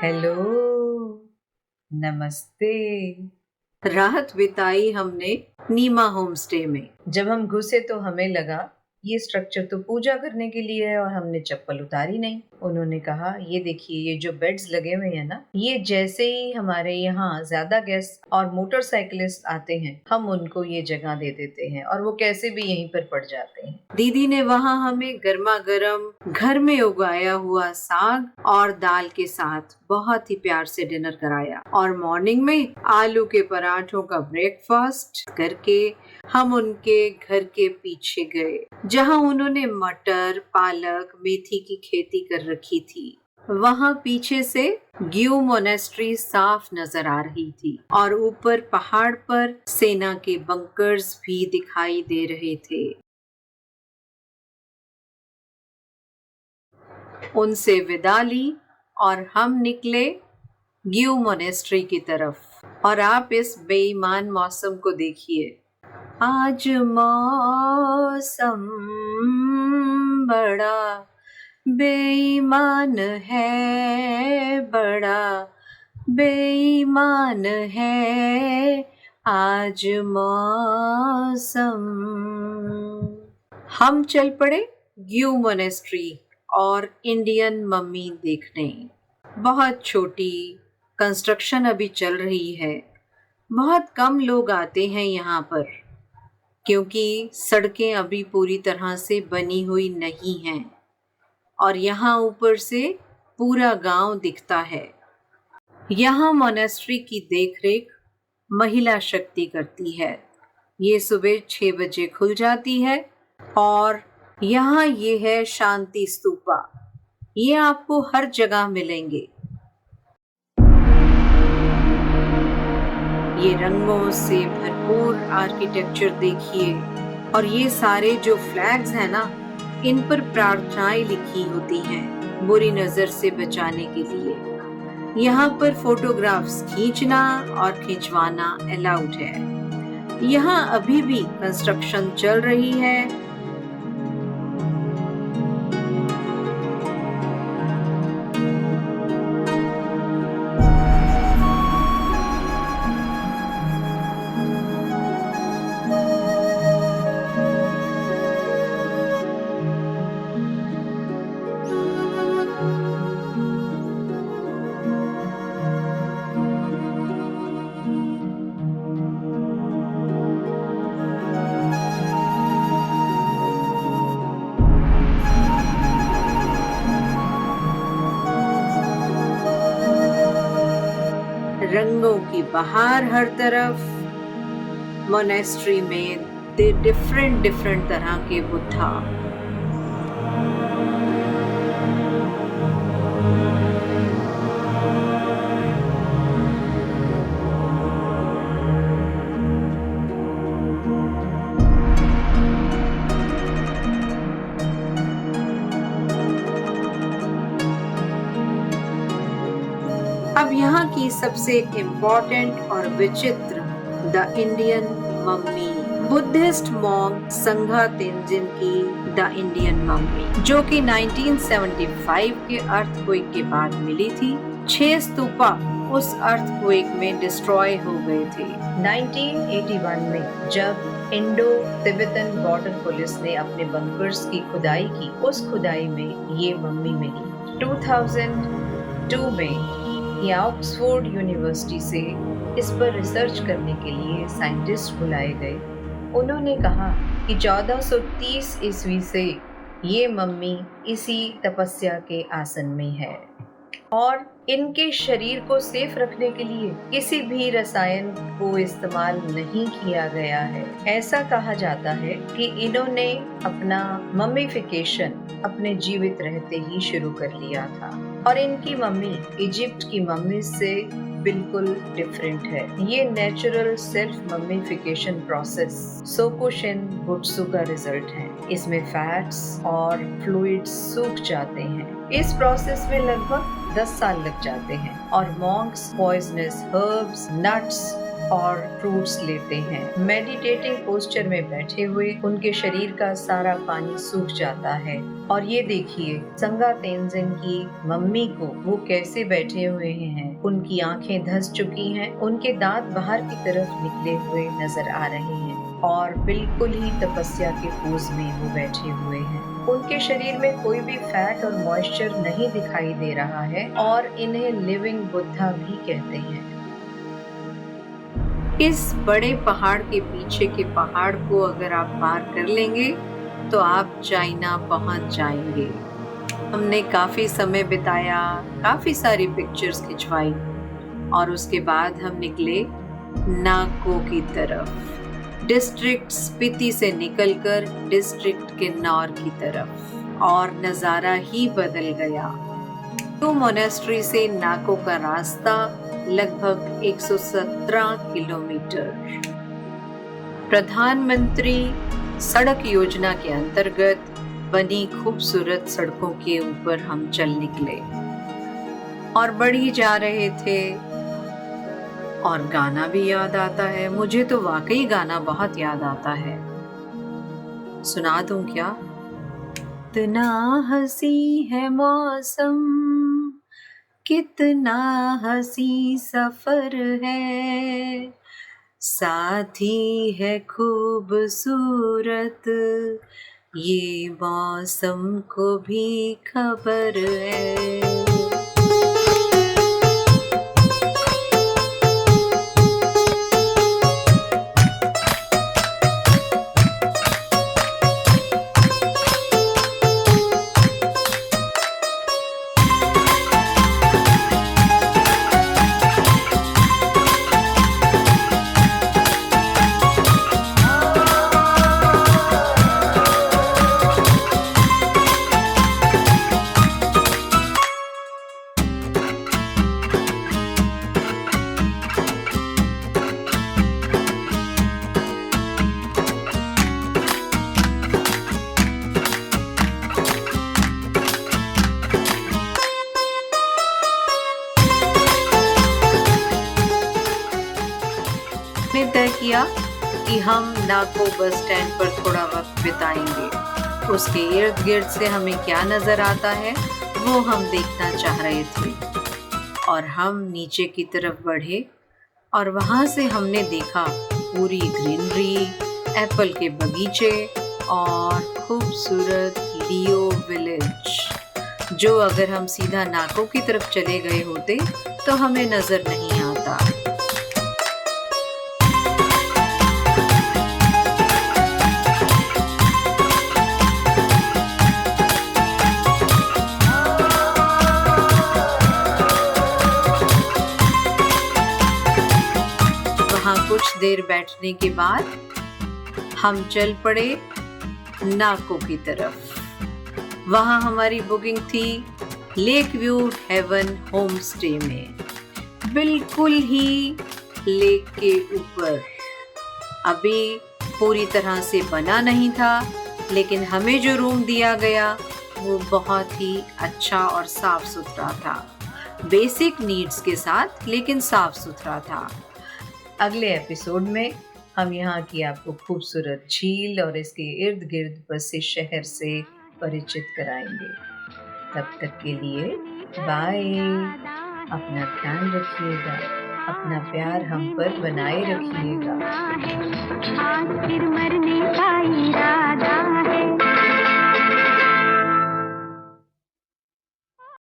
Hello, नमस्ते। राहत बिताई हमने नीमा होम स्टे में। जब हम घुसे तो हमें लगा ये स्ट्रक्चर तो पूजा करने के लिए है और हमने चप्पल उतारी नहीं। उन्होंने कहा ये देखिए ये जो बेड्स लगे हुए हैं ना, ये जैसे ही हमारे यहाँ ज्यादा गेस्ट और मोटरसाइकिलिस्ट आते हैं हम उनको ये जगह दे देते हैं और वो कैसे भी यहीं पर पड़ जाते हैं। दीदी ने वहाँ हमें गर्मा गर्म घर में उगाया हुआ साग और दाल के साथ बहुत ही प्यार से डिनर कराया और मॉर्निंग में आलू के पराठों का ब्रेकफास्ट करके हम उनके घर के पीछे गए जहाँ उन्होंने मटर, पालक, मेथी की खेती कर रखी थी। वहाँ पीछे से ग्यू मोनेस्ट्री साफ नजर आ रही थी और ऊपर पहाड़ पर सेना के बंकर्स भी दिखाई दे रहे थे। उनसे विदा ली और हम निकले ग्यू मोनेस्ट्री की तरफ। और आप इस बेईमान मौसम को देखिए। आज मौसम बड़ा बेईमान है, बड़ा बेईमान है आज मौसम। हम चल पड़े ग्यू मोनेस्ट्री और इंडियन मम्मी देखने। बहुत छोटी, कंस्ट्रक्शन अभी चल रही है। बहुत कम लोग आते हैं यहाँ पर क्योंकि सड़कें अभी पूरी तरह से बनी हुई नहीं हैं और यहाँ ऊपर से पूरा गांव दिखता है। यहाँ मोनेस्ट्री की देखरेख महिला शक्ति करती है। ये सुबह 6 बजे खुल जाती है और यहाँ ये है शांति स्तूपा। ये आपको हर जगह मिलेंगे। ये रंगों से भरपूर आर्किटेक्चर देखिए और ये सारे जो फ्लैग्स हैं ना, इन पर प्रार्थनाएं लिखी होती हैं बुरी नजर से बचाने के लिए। यहाँ पर फोटोग्राफ्स खींचना और खिंचवाना अलाउड है। यहाँ अभी भी कंस्ट्रक्शन चल रही है। रंगों की बहार हर तरफ। मोनेस्ट्री में डिफरेंट तरह के बुद्धा। अब यहाँ की सबसे इम्पोर्टेंट और विचित्र the Indian mummy, Buddhist monk संघा तेंजिन की द इंडियन मम्मी, जो कि 1975 के अर्थक्वेक के बाद मिली थी। 6 स्तूपा उस अर्थक्वेक में डिस्ट्रॉय हो गए थे। 1981 में जब इंडो तिब्बतन बॉर्डर पुलिस ने अपने बंकर्स की खुदाई की, उस खुदाई में ये मम्मी मिली। 2002 में या ऑक्सफोर्ड यूनिवर्सिटी से इस पर रिसर्च करने के लिए साइंटिस्ट बुलाए गए। उन्होंने कहा कि 1430 ईस्वी से ये मम्मी इसी तपस्या के आसन में है और इनके शरीर को सेफ रखने के लिए किसी भी रसायन को इस्तेमाल नहीं किया गया है। ऐसा कहा जाता है कि इन्होंने अपना मम्मीफिकेशन अपने जीवित रहते ही शुरू कर लिया था और इनकी मम्मी इजिप्ट की मम्मी से बिल्कुल डिफरेंट है। ये नेचुरल सेल्फ मम्मीफिकेशन प्रोसेस सोकोशिन बुत्सु का रिजल्ट है। इसमें फैट्स और फ्लूइड्स सूख जाते हैं। इस प्रोसेस में लगभग 10 साल लग जाते हैं और मॉन्क्स पॉइजनस हर्ब्स, नट्स और फ्रूट्स लेते हैं। मेडिटेटिंग पोस्चर में बैठे हुए उनके शरीर का सारा पानी सूख जाता है। और ये देखिए संगा तेंजिन की मम्मी को वो कैसे बैठे हुए हैं। उनकी आंखें धंस चुकी हैं, उनके दांत बाहर की तरफ निकले हुए नजर आ रहे हैं और बिल्कुल ही तपस्या के पोज में वो बैठे हुए हैं। उनके शरीर में कोई भी फैट और मॉइस्चर नहीं दिखाई दे रहा है और इन्हें लिविंग बुद्धा भी कहते हैं। इस बड़े पहाड़ के पीछे के पहाड़ को अगर आप पार कर लेंगे तो आप चाइना पहुंच जाएंगे। हमने काफी समय बिताया, काफी सारी पिक्चर्स खिंचवाई और उसके बाद हम निकले नाको की तरफ, डिस्ट्रिक्ट स्पीति से निकलकर डिस्ट्रिक्ट किन्नौर की तरफ, और नज़ारा ही बदल गया। तो मोनेस्ट्री से नाको का रास्ता लगभग 117 किलोमीटर। प्रधानमंत्री सड़क योजना के अंतर्गत बनी खूबसूरत सड़कों के ऊपर हम चल निकले और बढ़ी जा रहे थे। और गाना भी याद आता है, मुझे तो वाकई गाना बहुत याद आता है। सुना दूं क्या? कितना हंसी है मौसम, कितना हंसी सफर है, साथी है खूबसूरत, ये मौसम को भी खबर है। तय किया कि हम नाको बस स्टैंड पर थोड़ा वक्त बिताएंगे। उसके इर्द गिर्द से हमें क्या नजर आता है वो हम देखना चाह रहे थे। और हम नीचे की तरफ बढ़े और वहां से हमने देखा पूरी ग्रीनरी, एप्पल के बगीचे और खूबसूरत लियो विलेज, जो अगर हम सीधा नाको की तरफ चले गए होते तो हमें नजर नहीं आता। कुछ देर बैठने के बाद हम चल पड़े नाको की तरफ। वहां हमारी बुकिंग थी lake view haven home stay में, बिल्कुल ही लेक के ऊपर। अभी पूरी तरह से बना नहीं था, लेकिन हमें जो रूम दिया गया वो बहुत ही अच्छा और साफ सुथरा था, बेसिक नीड्स के साथ, लेकिन साफ सुथरा था। अगले एपिसोड में हम यहाँ की आपको खूबसूरत झील और इसके इर्द गिर्द बसे शहर से परिचित कराएंगे। तब तक के लिए बाय। अपना ध्यान रखिएगा, अपना प्यार हम पर बनाए रखिएगा।